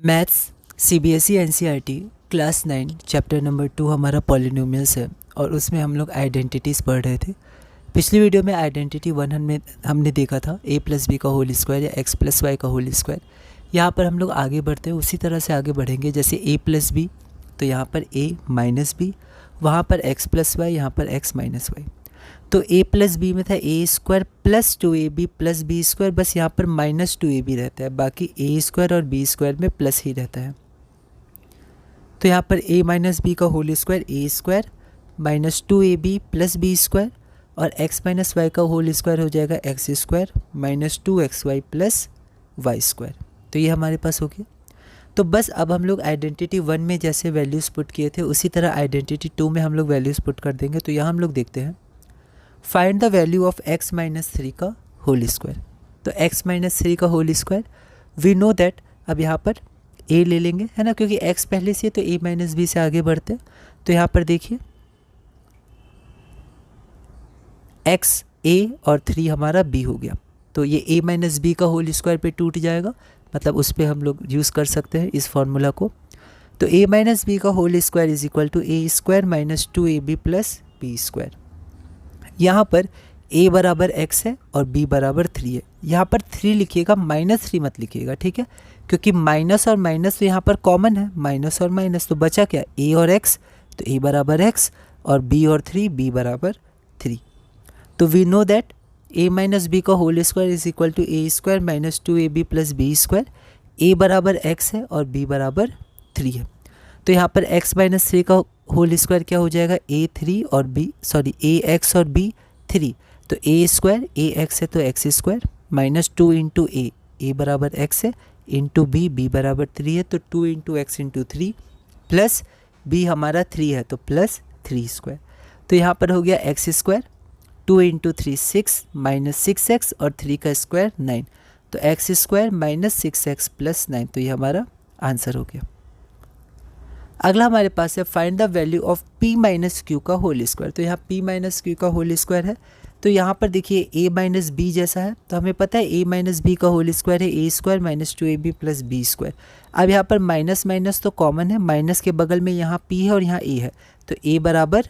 Maths CBSE NCERT class 9 chapter number 2 हमारा polynomials है और उसमें हम लोग आइडेंटिटीज़ पढ़ रहे थे। पिछली वीडियो में आइडेंटिटी 1 हमने देखा था a प्लस बी का होल स्क्वायर या x प्लस वाई का होल स्क्वायर। यहाँ पर हम लोग आगे बढ़ते हैं, उसी तरह से आगे बढ़ेंगे। जैसे a प्लस बी तो यहाँ पर a माइनस बी, वहाँ पर x प्लस वाई, यहाँ पर x माइनस वाई। तो a प्लस बी में था a square plus 2ab plus B square, बस यहाँ पर माइनस 2ab रहता है, बाकी a स्क्वायर और b स्क्वायर में प्लस ही रहता है। तो यहाँ पर a माइनस बी का whole square a square minus 2ab plus B square, और x माइनस वाई का होल स्क्वायर हो जाएगा x square minus 2xy plus y square. तो ये हमारे पास हो गया। तो बस अब हम लोग आइडेंटिटी 1 में जैसे वैल्यूज़ पुट किए थे उसी तरह आइडेंटिटी 2 में हम लोग वैल्यूज़ पुट कर देंगे। तो यहाँ हम लोग देखते हैं, find the value of x minus 3 का होल स्क्वायर। तो x माइनस 3 का whole square we know that, अब यहाँ पर a ले लेंगे, है ना, क्योंकि x पहले से है तो a माइनस बी से आगे बढ़ते हैं। तो यहाँ पर देखिए x a और 3 हमारा b हो गया, तो ये a माइनस बी का होल स्क्वायर पे टूट जाएगा, मतलब उस पर हम लोग यूज़ कर सकते हैं इस फॉर्मूला को। तो a माइनस बी का whole square is equal to a square minus 2ab plus B square. यहाँ पर a बराबर x है और b बराबर 3 है। यहाँ पर 3 लिखिएगा, माइनस 3 मत लिखिएगा, ठीक है, क्योंकि माइनस और माइनस तो यहाँ पर कॉमन है, माइनस और माइनस, तो बचा क्या, a और x, तो a बराबर x और b और 3, b बराबर 3। तो we know that a minus B का whole square is equal to a square minus 2ab plus B square. a बराबर x है और b बराबर 3 है। तो यहाँ पर x माइनस 3 का होल स्क्वायर क्या हो जाएगा, a3 और b, सॉरी ax और b 3, तो a स्क्वायर ax है तो x square minus 2 into a बराबर x है, इंटू b बराबर 3 है, तो 2 into x into 3 plus b हमारा 3 है तो प्लस 3 स्क्वायर। तो यहाँ पर हो गया x square, 2 into 3 6 minus 6x और 3 का स्क्वायर 9, तो x square minus 6x plus 9, तो ये हमारा आंसर हो गया। अगला हमारे पास है find the value of p minus q का होल स्क्वायर। तो यहाँ p माइनस क्यू का होल स्क्वायर है, तो यहाँ पर देखिए a माइनस बी जैसा है, तो हमें पता है a माइनस बी का होल स्क्वायर है a square minus 2ab plus B square. अब यहाँ पर माइनस माइनस तो कॉमन है, माइनस के बगल में यहाँ p है और यहाँ a है, तो a बराबर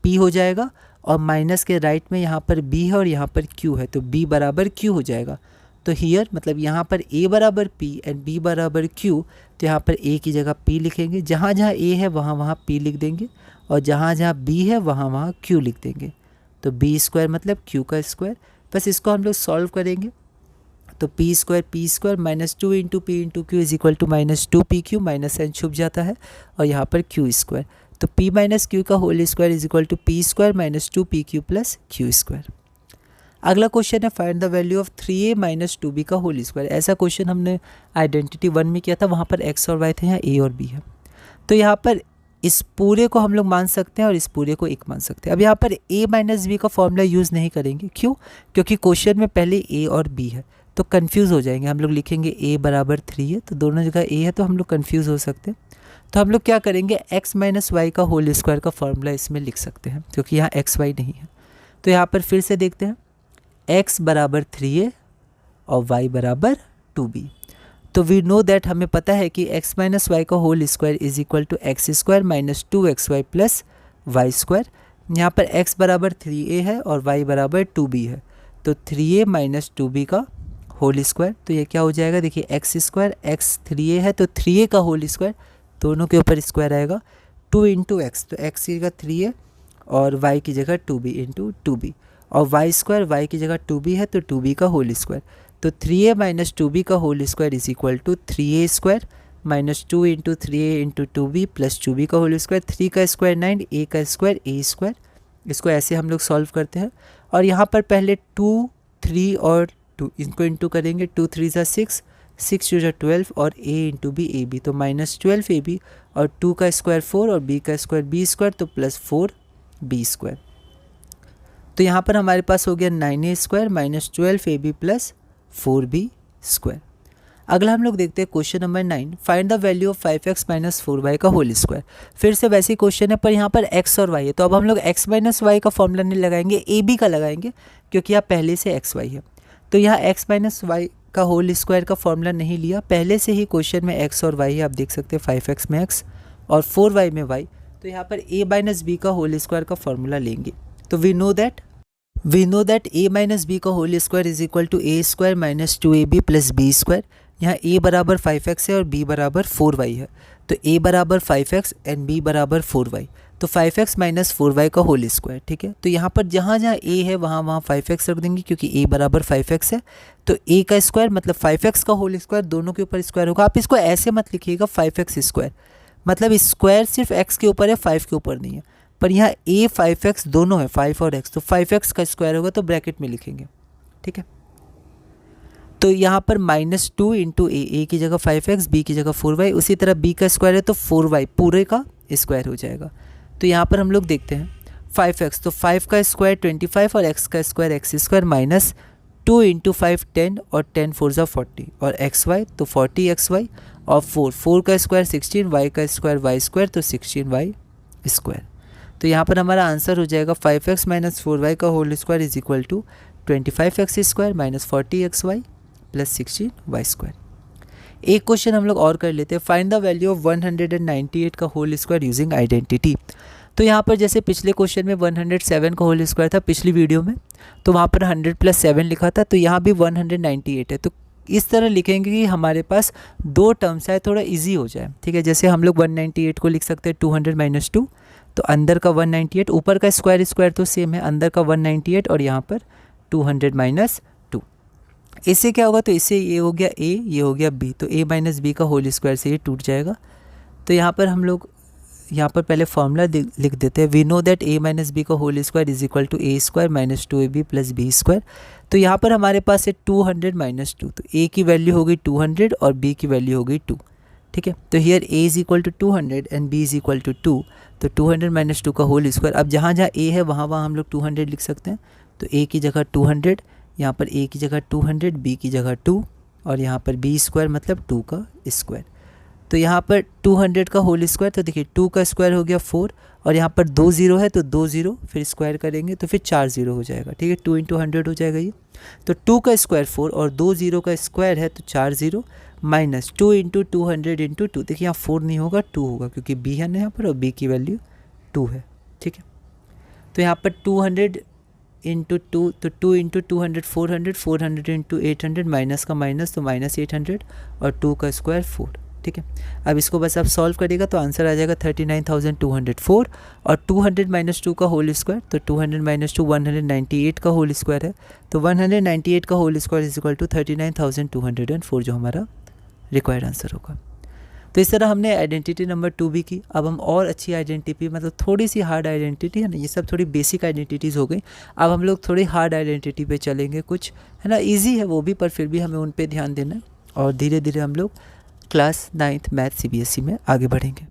p हो जाएगा, और माइनस के राइट में यहाँ पर b है और यहाँ पर q है, तो b बराबर q हो जाएगा। तो हियर मतलब यहाँ पर a बराबर p एंड b बराबर q, तो यहाँ पर a की जगह p लिखेंगे, जहाँ जहाँ a है वहाँ वहाँ p लिख देंगे, और जहाँ जहाँ b है वहाँ वहाँ q लिख देंगे। तो b स्क्वायर मतलब q का स्क्वायर, बस इसको हम लोग सॉल्व करेंगे। तो p square minus 2 into p into q is equal to minus 2pq, minus sign छुप जाता है, और यहाँ पर q स्क्वायर, तो p माइनस क्यू का whole square is equal to p square minus 2pq plus q square. अगला question है find the value of 3a minus 2b का होल स्क्वायर। ऐसा क्वेश्चन हमने आइडेंटिटी 1 में किया था, वहाँ पर x और y थे, यहाँ a और b है। तो यहाँ पर इस पूरे को हम लोग मान सकते हैं और इस पूरे को 1 मान सकते हैं। अब यहाँ पर a माइनस बी का फॉर्मूला यूज़ नहीं करेंगे, क्यों, क्योंकि क्वेश्चन में पहले a और b है, तो कन्फ्यूज़ हो जाएंगे। हम लोग लिखेंगे a बराबर 3 है, तो दोनों जगह a है, तो हम लोग कन्फ्यूज़ हो सकते हैं। तो हम लोग क्या करेंगे, x माइनस वाई का होल स्क्वायर का फॉर्मूला इसमें लिख सकते हैं, क्योंकि यहाँ x y नहीं है। तो यहाँ पर फिर से देखते हैं, x बराबर 3a और y बराबर 2b। तो वी नो दैट, हमें पता है कि x माइनस वाई का whole square is equal to x square minus 2xy plus y square. यहाँ पर x बराबर 3a है और y बराबर 2b है, तो 3a माइनस 2b का होल स्क्वायर, तो ये क्या हो जाएगा, देखिए एक्स स्क्वायर, x 3a है तो 3a का होल स्क्वायर, दोनों के ऊपर स्क्वायर आएगा, 2 इंटू एक्स, तो x की जगह 3a और y की जगह 2b इंटू 2b, और वाई स्क्वायर, y की जगह 2b है तो 2b का होल स्क्वायर, तो 3a माइनस 2b का whole square is equal to 3a square minus 2 into 3a into 2b plus 2b का होल स्क्वायर, 3 का स्क्वायर 9, a का स्क्वायर a स्क्वायर। इसको ऐसे हम लोग सॉल्व करते हैं, और यहाँ पर पहले 2 3 और 2 इनको इंटू करेंगे, 2 3 ज़ा 6, 6 2 ज़ा 12 और a into b a b, तो माइनस 12ab, और 2 का स्क्वायर 4 और b का स्क्वायर b स्क्वायर, तो प्लस 4b स्क्वायर। तो यहाँ पर हमारे पास हो गया 9a square minus 12ab plus 4b square. अगला हम लोग देखते हैं question number 9, find the value of 5x minus 4y का होल स्क्वायर। फिर से वैसे ही क्वेश्चन है, पर यहाँ पर x और y है, तो अब हम लोग x माइनस वाई का फॉर्मूला नहीं लगाएंगे, ab का लगाएंगे, क्योंकि यहाँ पहले से xy है। तो यहाँ x माइनस वाई का होल स्क्वायर का फॉर्मूला नहीं लिया, पहले से ही क्वेश्चन में x और y है, आप देख सकते हैं 5x में x और 4y में y, तो यहाँ पर a माइनस बी का होल स्क्वायर का फॉर्मूला लेंगे। तो we know that a minus B का whole square is equal to a square minus 2ab plus b square. यहाँ a बराबर 5x है और b बराबर 4y है, तो a बराबर 5x एंड b बराबर 4y, तो 5x माइनस 4y का होल स्क्वायर। ठीक है, तो यहाँ पर जहाँ जहाँ a है वहाँ 5x रख देंगे, क्योंकि a बराबर 5x है, तो a का स्क्वायर मतलब 5x का होल स्क्वायर दोनों के ऊपर स्क्वायर होगा। आप इसको ऐसे मत लिखिएगा 5x स्क्वायर, मतलब स्क्वायर सिर्फ x के ऊपर है, 5 के ऊपर नहीं है, पर यहाँ a 5x दोनों है, 5 और x, तो 5x का स्क्वायर होगा तो ब्रैकेट में लिखेंगे। ठीक है, तो यहाँ पर -2 इंटू a की जगह 5x, b की जगह 4y, उसी तरह b का स्क्वायर है तो 4y पूरे का स्क्वायर हो जाएगा। तो यहाँ पर हम लोग देखते हैं 5x, तो 5 का स्क्वायर 25 और x का square x square minus 2 into 5 10 और 10 4 ज़ा 40 और xy तो 40xy और 4 का स्क्वायर 16, y का स्क्वायर y स्क्वायर तो 16y स्क्वायर। तो यहाँ पर हमारा आंसर हो जाएगा 5x माइनस 4y का whole square is equal to 25x square minus 40xy plus 16y square. एक क्वेश्चन हम लोग और कर लेते हैं, फाइंड द वैल्यू ऑफ 198 का होल स्क्वायर यूजिंग आइडेंटिटी। तो यहाँ पर जैसे पिछले क्वेश्चन में 107 का होल स्क्वायर था पिछली वीडियो में, तो वहाँ पर 100 प्लस 7 लिखा था, तो यहाँ भी 198 है, तो इस तरह लिखेंगे कि हमारे पास दो टर्म्स है, थोड़ा इजी हो जाए। ठीक है, जैसे हम लोग 198 को लिख सकते हैं 200 माइनस 2, तो अंदर का 198, ऊपर का स्क्वायर तो सेम है, अंदर का 198 और यहाँ पर 200 माइनस 2। इससे क्या होगा, तो इससे ये हो गया a, ये हो गया b, तो a माइनस बी का होल स्क्वायर से ये टूट जाएगा। तो यहाँ पर हम लोग यहाँ पर पहले फॉर्मूला लिख देते हैं, we know that a minus B का whole square is equal to a square minus 2ab plus b square. तो यहाँ पर हमारे पास है 200 माइनस 2, तो a की वैल्यू हो गई 200 और b की वैल्यू हो गई 2। ठीक है, तो here a is equal to 200 and b is equal to 2, तो 200 माइनस 2 का होल स्क्वायर। अब जहाँ जहाँ a है वहाँ हम लोग 200 लिख सकते हैं, तो a की जगह 200, यहाँ पर a की जगह 200, b की जगह 2 और यहाँ पर b स्क्वायर मतलब 2 का स्क्वायर। तो यहाँ पर 200 का होल स्क्वायर, तो देखिए 2 का स्क्वायर हो गया 4 और यहाँ पर 2 0 है, तो 2 0 फिर स्क्वायर करेंगे तो फिर 4 0 हो जाएगा। ठीक है, 2 इंटू 100 हो जाएगा ये, तो 2 का स्क्वायर 4 और 2 0 का स्क्वायर है तो 4 0 माइनस 2 इंटू 200 इंटू 2, देखिए यहाँ 4 नहीं होगा 2 होगा, क्योंकि b है ना यहाँ पर और b की वैल्यू 2 है। ठीक है, तो यहाँ पर 200 इंटू 2, तो 2 इंटू 200 400, 400 इंटू 800 माइनस का माइनस तो माइनस 800 और 2 का स्क्वायर 4। ठीक है, अब इसको बस आप सॉल्व करेगा तो आंसर आ जाएगा 39,204 और 200 माइनस 2 का होल स्क्वायर, तो 200 माइनस 2 198 का होल स्क्वायर है, तो 198 का whole square is equal to 39,204 जो हमारा रिक्वायर्ड आंसर होगा। तो इस तरह हमने आइडेंटिटी नंबर 2 भी की। अब हम और अच्छी आइडेंटिटी, मतलब थोड़ी सी हार्ड आइडेंटिटी है ना, ये सब थोड़ी बेसिक आइडेंटिटीज़ हो गई, अब हम लोग थोड़ी हार्ड आइडेंटिटी पे चलेंगे। कुछ है ना इजी है वो भी, पर फिर भी हमें उन पे ध्यान देना है और धीरे धीरे हम लोग क्लास 9th मैथ CBSE में आगे बढ़ेंगे।